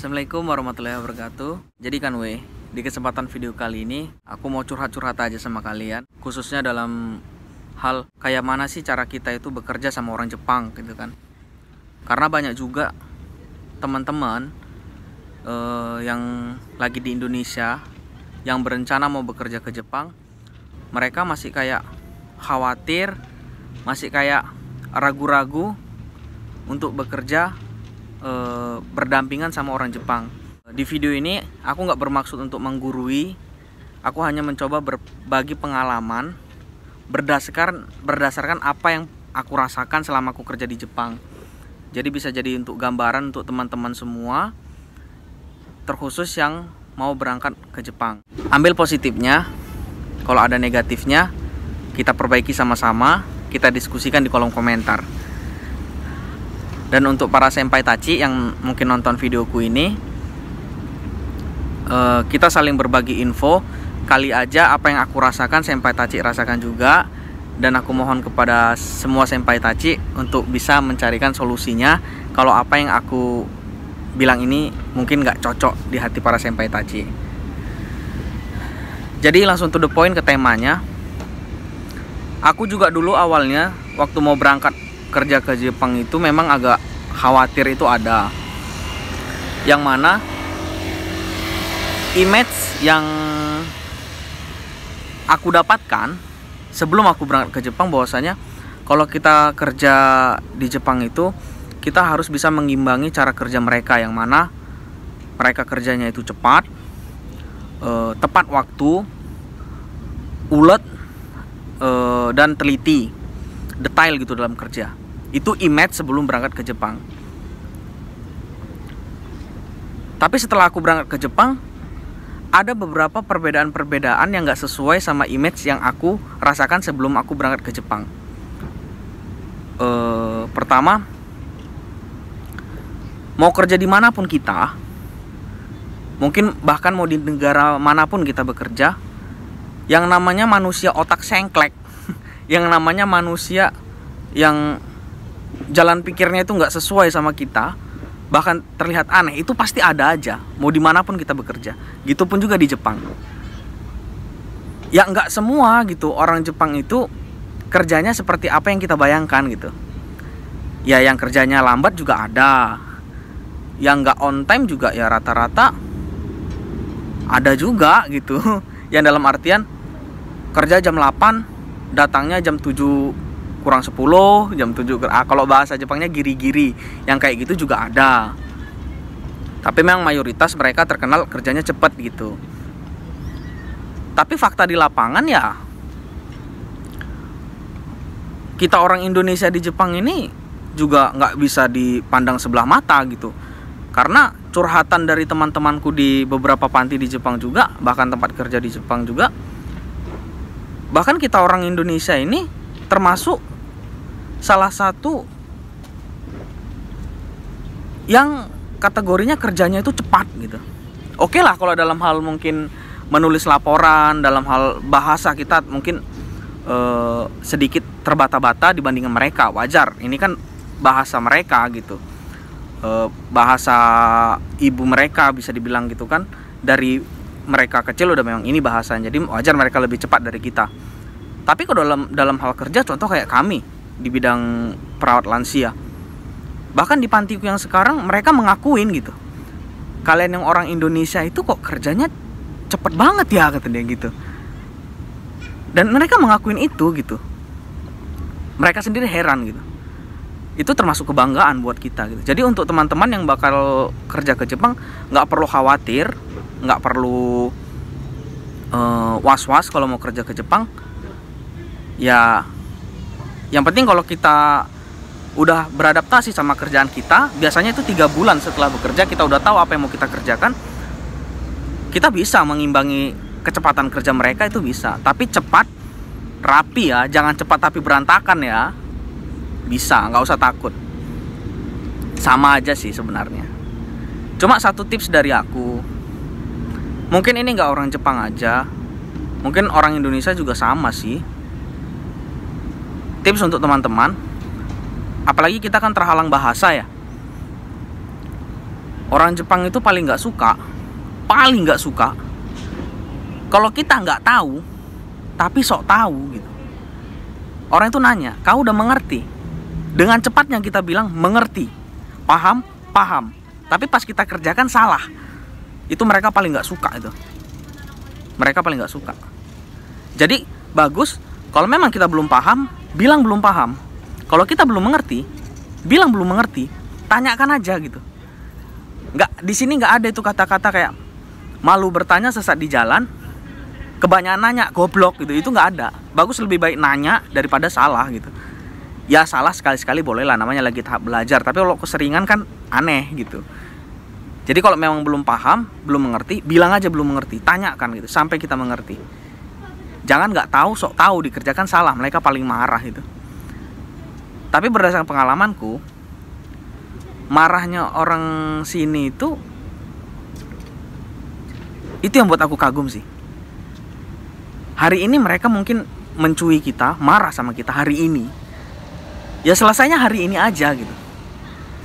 Assalamualaikum warahmatullahi wabarakatuh. Jadi kan di kesempatan video kali ini aku mau curhat-curhat aja sama kalian, khususnya dalam hal kayak mana sih cara kita itu bekerja sama orang Jepang gitu kan. Karena banyak juga teman-teman yang lagi di Indonesia yang berencana mau bekerja ke Jepang, mereka masih kayak khawatir, masih kayak ragu-ragu untuk bekerja berdampingan sama orang Jepang. Di video ini aku nggak bermaksud untuk menggurui, aku hanya mencoba berbagi pengalaman berdasarkan apa yang aku rasakan selama aku kerja di Jepang. Jadi bisa jadi untuk gambaran untuk teman-teman semua, terkhusus yang mau berangkat ke Jepang. Ambil positifnya, kalau ada negatifnya kita perbaiki sama-sama, kita diskusikan di kolom komentar. Dan untuk para senpai tachi yang mungkin nonton videoku ini, kita saling berbagi info. Kali aja apa yang aku rasakan senpai tachi rasakan juga. Dan aku mohon kepada semua senpai tachi untuk bisa mencarikan solusinya kalau apa yang aku bilang ini mungkin gak cocok di hati para senpai tachi. Jadi langsung to the point ke temanya. Aku juga dulu awalnya waktu mau berangkat kerja ke Jepang itu memang agak khawatir, itu ada yang mana image yang aku dapatkan sebelum aku berangkat ke Jepang, bahwasanya kalau kita kerja di Jepang itu kita harus bisa mengimbangi cara kerja mereka, yang mana mereka kerjanya itu cepat, tepat waktu, ulet, dan teliti, detail gitu dalam kerja. Itu image sebelum berangkat ke Jepang. Tapi setelah aku berangkat ke Jepang, ada beberapa perbedaan-perbedaan yang gak sesuai sama image yang aku rasakan sebelum aku berangkat ke Jepang. Pertama, mau kerja dimanapun kita, mungkin bahkan mau di negara manapun kita bekerja, yang namanya manusia otak sengklek, yang namanya manusia yang jalan pikirnya itu nggak sesuai sama kita, bahkan terlihat aneh, itu pasti ada aja, mau dimanapun kita bekerja. Gitu pun juga di Jepang. Ya nggak semua gitu orang Jepang itu kerjanya seperti apa yang kita bayangkan gitu. Ya yang kerjanya lambat juga ada, yang nggak on time juga ya rata-rata ada juga gitu. Yang dalam artian kerja jam 8, datangnya jam 7 kurang 10, jam 7. Kalau bahasa Jepangnya giri-giri, yang kayak gitu juga ada. Tapi memang mayoritas mereka terkenal kerjanya cepat gitu. Tapi fakta di lapangan ya, kita orang Indonesia di Jepang ini juga nggak bisa dipandang sebelah mata gitu. Karena curhatan dari teman-temanku di beberapa panti di Jepang juga, bahkan tempat kerja di Jepang juga, bahkan kita orang Indonesia ini termasuk salah satu yang kategorinya kerjanya itu cepat gitu. Oke lah kalau dalam hal mungkin menulis laporan, dalam hal bahasa kita mungkin sedikit terbata-bata dibandingkan mereka, wajar. Ini kan bahasa mereka gitu, bahasa ibu mereka bisa dibilang gitu kan. Dari mereka kecil udah memang ini bahasanya, jadi wajar mereka lebih cepat dari kita. Tapi kalau dalam hal kerja, contoh kayak kami di bidang perawat lansia, bahkan di pantiku yang sekarang mereka mengakuin gitu, kalian yang orang Indonesia itu kok kerjanya cepet banget ya, kata dia gitu. Dan mereka mengakuin itu gitu, mereka sendiri heran gitu. Itu termasuk kebanggaan buat kita gitu. Jadi untuk teman-teman yang bakal kerja ke Jepang, nggak perlu khawatir, nggak perlu was-was kalau mau kerja ke Jepang. Ya yang penting kalau kita udah beradaptasi sama kerjaan kita, biasanya itu 3 bulan setelah bekerja kita udah tahu apa yang mau kita kerjakan, kita bisa mengimbangi kecepatan kerja mereka, itu bisa. Tapi cepat, rapi ya, jangan cepat tapi berantakan ya. Bisa, nggak usah takut. Sama aja sih sebenarnya. Cuma satu tips dari aku, mungkin ini nggak orang Jepang aja, mungkin orang Indonesia juga sama sih. Tips untuk teman-teman, apalagi kita kan terhalang bahasa ya. Orang Jepang itu paling nggak suka, kalau kita nggak tahu tapi sok tahu gitu. Orang itu nanya, kau udah mengerti? Dengan cepatnya kita bilang mengerti, paham, tapi pas kita kerjakan salah. Itu mereka paling nggak suka itu. Mereka paling nggak suka. Jadi bagus kalau memang kita belum paham, bilang belum paham. Kalau kita belum mengerti, bilang belum mengerti, tanyakan aja gitu. Nggak, di sini nggak ada itu kata-kata kayak malu bertanya sesat di jalan, kebanyakan nanya goblok gitu. Itu nggak ada. Bagus lebih baik nanya daripada salah gitu. Ya salah sekali-sekali boleh lah, namanya lagi tahap belajar. Tapi kalau keseringan kan aneh gitu. Jadi kalau memang belum paham, belum mengerti, bilang aja belum mengerti, tanyakan gitu sampai kita mengerti. Jangan nggak tahu sok tahu dikerjakan salah, mereka paling marah itu. Tapi berdasarkan pengalamanku, marahnya orang sini itu yang buat aku kagum sih. Hari ini mereka mungkin mencui kita, marah sama kita hari ini. Ya selesainya hari ini aja gitu.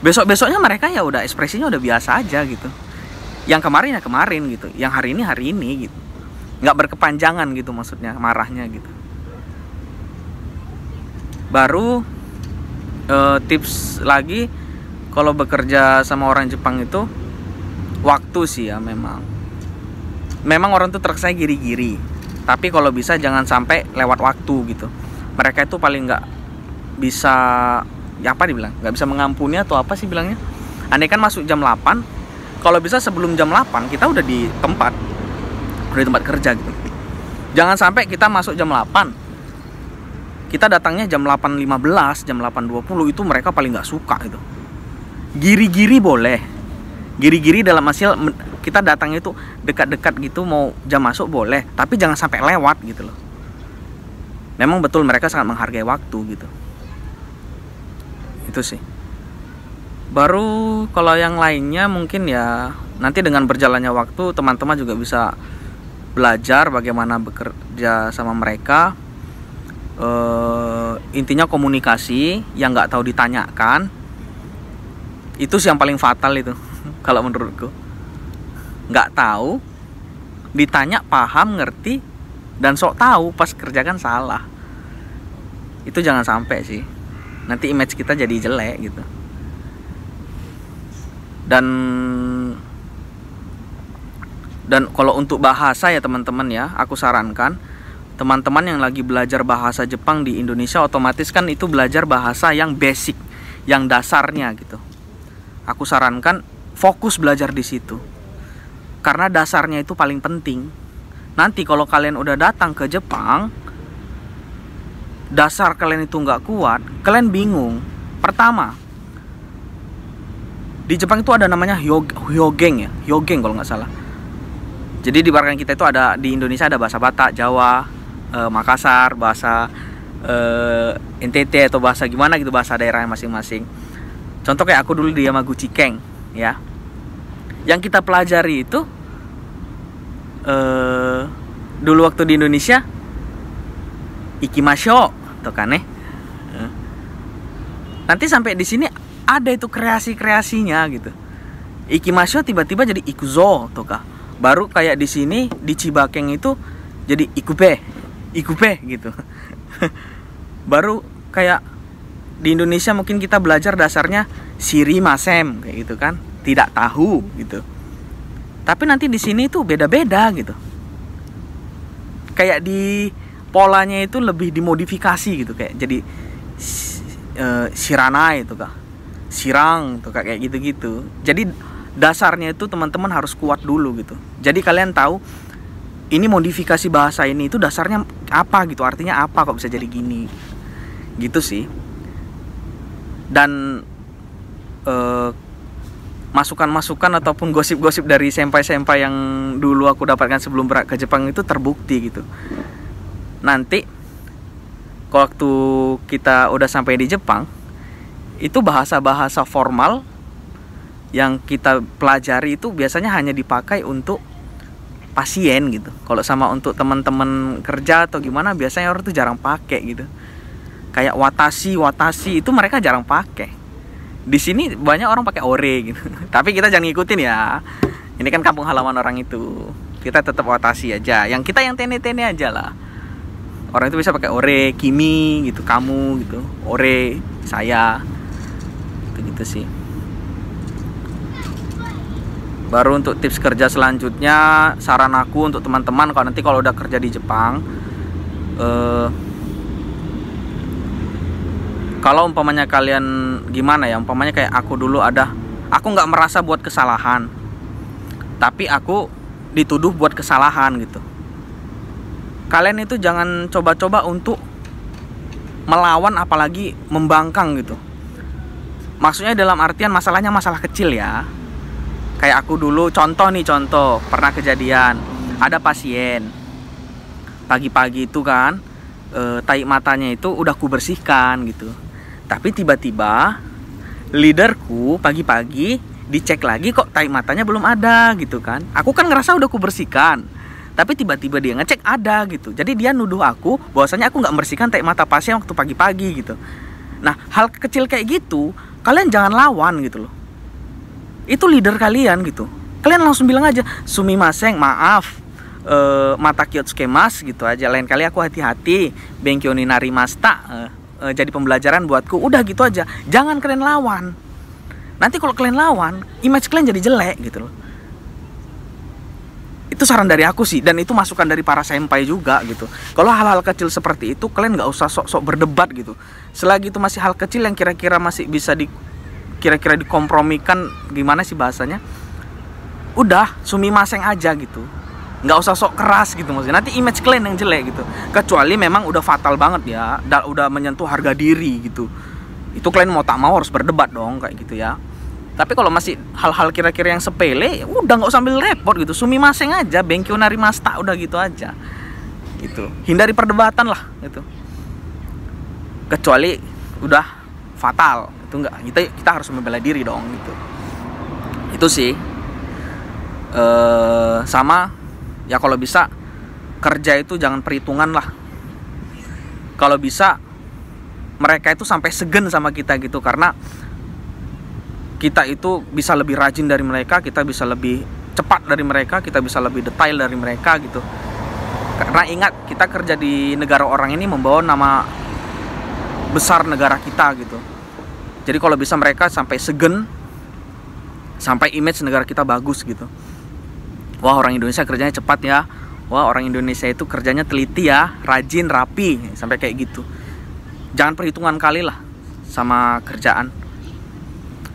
Besok-besoknya mereka ya udah ekspresinya udah biasa aja gitu. Yang kemarin ya kemarin gitu, yang hari ini gitu. Nggak berkepanjangan gitu maksudnya marahnya gitu. Baru tips lagi kalau bekerja sama orang Jepang itu waktu sih ya, memang orang tuh terkesan giri-giri, tapi kalau bisa jangan sampai lewat waktu gitu. Mereka itu paling nggak bisa, ya apa dibilang, nggak bisa mengampuni atau apa sih bilangnya. Andai kan masuk jam 8, kalau bisa sebelum jam 8 kita udah di tempat kerja gitu. Jangan sampai kita masuk jam 8, kita datangnya jam 8.15, jam 8.20, itu mereka paling nggak suka itu. Giri-giri boleh, giri-giri dalam hasil kita datangnya itu dekat-dekat gitu, mau jam masuk boleh, tapi jangan sampai lewat gitu loh. Memang betul mereka sangat menghargai waktu gitu. Itu sih. Baru kalau yang lainnya mungkin ya nanti dengan berjalannya waktu teman-teman juga bisa belajar bagaimana bekerja sama mereka. Intinya komunikasi, yang nggak tahu ditanyakan. Itu sih yang paling fatal itu kalau menurutku. Nggak tahu ditanya, paham, ngerti, dan sok tahu pas kerjakan salah. Itu jangan sampai sih, nanti image kita jadi jelek gitu. Dan kalau untuk bahasa ya teman-teman ya, aku sarankan teman-teman yang lagi belajar bahasa Jepang di Indonesia, otomatis kan itu belajar bahasa yang basic, yang dasarnya gitu. Aku sarankan fokus belajar di situ, karena dasarnya itu paling penting. Nanti kalau kalian udah datang ke Jepang, dasar kalian itu nggak kuat, kalian bingung. Pertama, di Jepang itu ada namanya hyogeng ya, hyogeng kalau nggak salah. Jadi di barang kita itu ada, di Indonesia ada bahasa Batak, Jawa, Makassar, bahasa NTT atau bahasa gimana gitu, bahasa daerahnya masing-masing. Contoh kayak aku dulu di Yamaguchi Keng ya. Yang kita pelajari itu dulu waktu di Indonesia ikimasho tuh kan nanti sampai di sini ada itu kreasi-kreasinya gitu. Ikimasho tiba-tiba jadi ikuzo tuh kah. Baru kayak di sini di Cibakeng itu jadi ikupe gitu. Baru kayak di Indonesia mungkin kita belajar dasarnya sirimasem kayak gitu kan, tidak tahu gitu. Tapi nanti di sini tuh beda-beda gitu. Kayak di polanya itu lebih dimodifikasi gitu, kayak jadi shiranai itu kah, sirang tuh kayak gitu-gitu. Jadi dasarnya itu teman-teman harus kuat dulu gitu. Jadi kalian tahu ini modifikasi bahasa ini itu dasarnya apa gitu, artinya apa kok bisa jadi gini gitu sih. Dan masukan-masukan ataupun gosip-gosip dari senpai-senpai yang dulu aku dapatkan sebelum berangkat ke Jepang itu terbukti gitu. Nanti waktu kita udah sampai di Jepang, itu bahasa-bahasa formal yang kita pelajari itu biasanya hanya dipakai untuk pasien gitu. Kalau sama untuk teman-teman kerja atau gimana, biasanya orang tuh jarang pakai gitu. Kayak watashi itu mereka jarang pakai. Di sini banyak orang pakai ore gitu. Tapi kita jangan ngikutin ya. Ini kan kampung halaman orang itu. Kita tetap watasi aja. Yang kita yang tene-tene aja lah. Orang itu bisa pakai ore, kimi gitu, kamu gitu, ore, saya. Gitu sih. Baru untuk tips kerja selanjutnya, saran aku untuk teman-teman kalau udah kerja di Jepang, kalau umpamanya kalian gimana ya, umpamanya kayak aku dulu aku nggak merasa buat kesalahan, tapi aku dituduh buat kesalahan gitu. Kalian itu jangan coba-coba untuk melawan, apalagi membangkang gitu. Maksudnya dalam artian masalahnya masalah kecil ya. Kayak aku dulu, contoh pernah kejadian, ada pasien pagi-pagi itu kan, tai matanya itu udah ku bersihkan gitu. Tapi tiba-tiba leaderku pagi-pagi dicek lagi, kok tai matanya belum ada gitu kan. Aku kan ngerasa udah ku bersihkan, tapi tiba-tiba dia ngecek ada gitu. Jadi dia nuduh aku bahwasanya aku nggak membersihkan tai mata pasien waktu pagi-pagi gitu. Nah, hal kecil kayak gitu kalian jangan lawan gitu loh. Itu leader kalian gitu. Kalian langsung bilang aja, sumimasen, maaf, mata kiotsuke mas gitu aja. Lain kali aku hati-hati, benkyou ni narimashita, jadi pembelajaran buatku. Udah gitu aja. Jangan kalian lawan. Nanti kalau kalian lawan, image kalian jadi jelek gitu loh. Itu saran dari aku sih, dan itu masukan dari para senpai juga gitu. Kalau hal-hal kecil seperti itu, kalian nggak usah sok-sok berdebat gitu. Selagi itu masih hal kecil yang kira-kira masih bisa kira-kira dikompromikan, gimana sih bahasanya, udah sumimasen aja gitu. Nggak usah sok keras gitu maksudnya. Nanti image kalian yang jelek gitu. Kecuali memang udah fatal banget ya, udah menyentuh harga diri gitu. Itu kalian mau tak mau harus berdebat dong kayak gitu ya. Tapi kalau masih hal-hal kira-kira yang sepele, udah nggak usah ambil repot gitu. Sumimasen aja, benkyou narimashita, udah gitu aja. Gitu. Hindari perdebatan lah gitu. Kecuali udah fatal, itu enggak. Kita harus membela diri dong gitu. Itu sih. Sama ya, kalau bisa kerja itu jangan perhitungan lah. Kalau bisa mereka itu sampai segen sama kita gitu, karena kita itu bisa lebih rajin dari mereka, kita bisa lebih cepat dari mereka, kita bisa lebih detail dari mereka gitu. Karena ingat, kita kerja di negara orang ini membawa nama besar negara kita gitu. Jadi kalau bisa mereka sampai segen, sampai image negara kita bagus gitu. Wah, orang Indonesia kerjanya cepat ya. Wah, orang Indonesia itu kerjanya teliti ya, rajin, rapi, sampai kayak gitu. Jangan perhitungan kali lah sama kerjaan.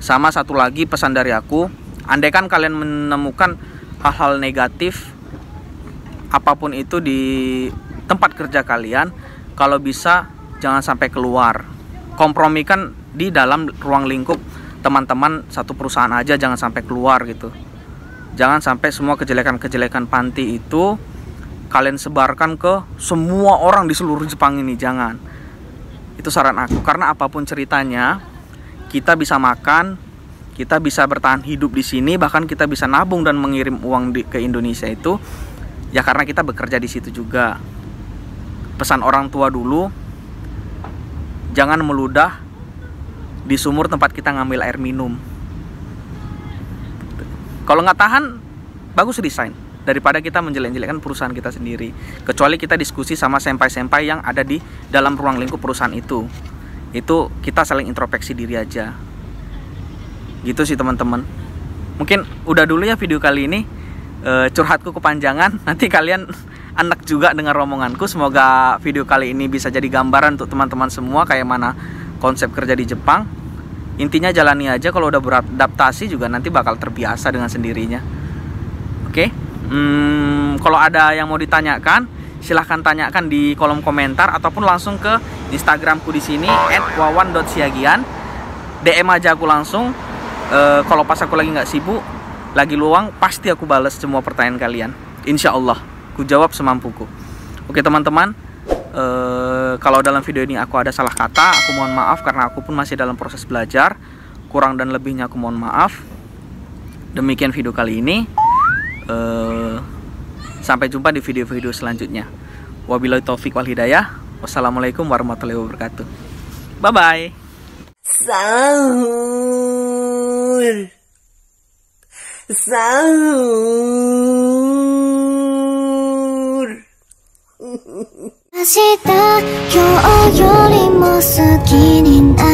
Sama satu lagi pesan dari aku, andaikan kalian menemukan hal-hal negatif apapun itu di tempat kerja kalian, kalau bisa jangan sampai keluar. Kompromikan di dalam ruang lingkup teman-teman satu perusahaan aja, jangan sampai keluar gitu. Jangan sampai semua kejelekan-kejelekan Panti itu kalian sebarkan ke semua orang di seluruh Jepang ini, jangan. Itu saran aku, karena apapun ceritanya, kita bisa makan, kita bisa bertahan hidup di sini, bahkan kita bisa nabung dan mengirim uang ke Indonesia itu ya karena kita bekerja di situ juga. Pesan orang tua dulu, jangan meludah di sumur tempat kita ngambil air minum. Kalau nggak tahan, bagus resign daripada kita menjelek-jelekkan perusahaan kita sendiri. Kecuali kita diskusi sama senpai-senpai yang ada di dalam ruang lingkup perusahaan itu kita saling introspeksi diri aja. Gitu sih teman-teman. Mungkin udah dulu ya video kali ini. Curhatku kepanjangan. Nanti kalian enak juga dengar omonganku. Semoga video kali ini bisa jadi gambaran untuk teman-teman semua kayak mana konsep kerja di Jepang. Intinya jalani aja, kalau udah beradaptasi juga nanti bakal terbiasa dengan sendirinya. Oke? Kalau ada yang mau ditanyakan, silahkan tanyakan di kolom komentar ataupun langsung ke Instagramku di sini @wawan.siagian. DM aja aku langsung. Kalau pas aku lagi nggak sibuk, lagi luang, pasti aku balas semua pertanyaan kalian. Insya Allah, ku jawab semampuku. Oke teman-teman, kalau dalam video ini aku ada salah kata, aku mohon maaf karena aku pun masih dalam proses belajar. Kurang dan lebihnya aku mohon maaf. Demikian video kali ini. Sampai jumpa di video-video selanjutnya. Wabillahi taufik wal hidayah. Wassalamualaikum warahmatullahi wabarakatuh. Bye bye. Sahur. 明日今日よりも好きにな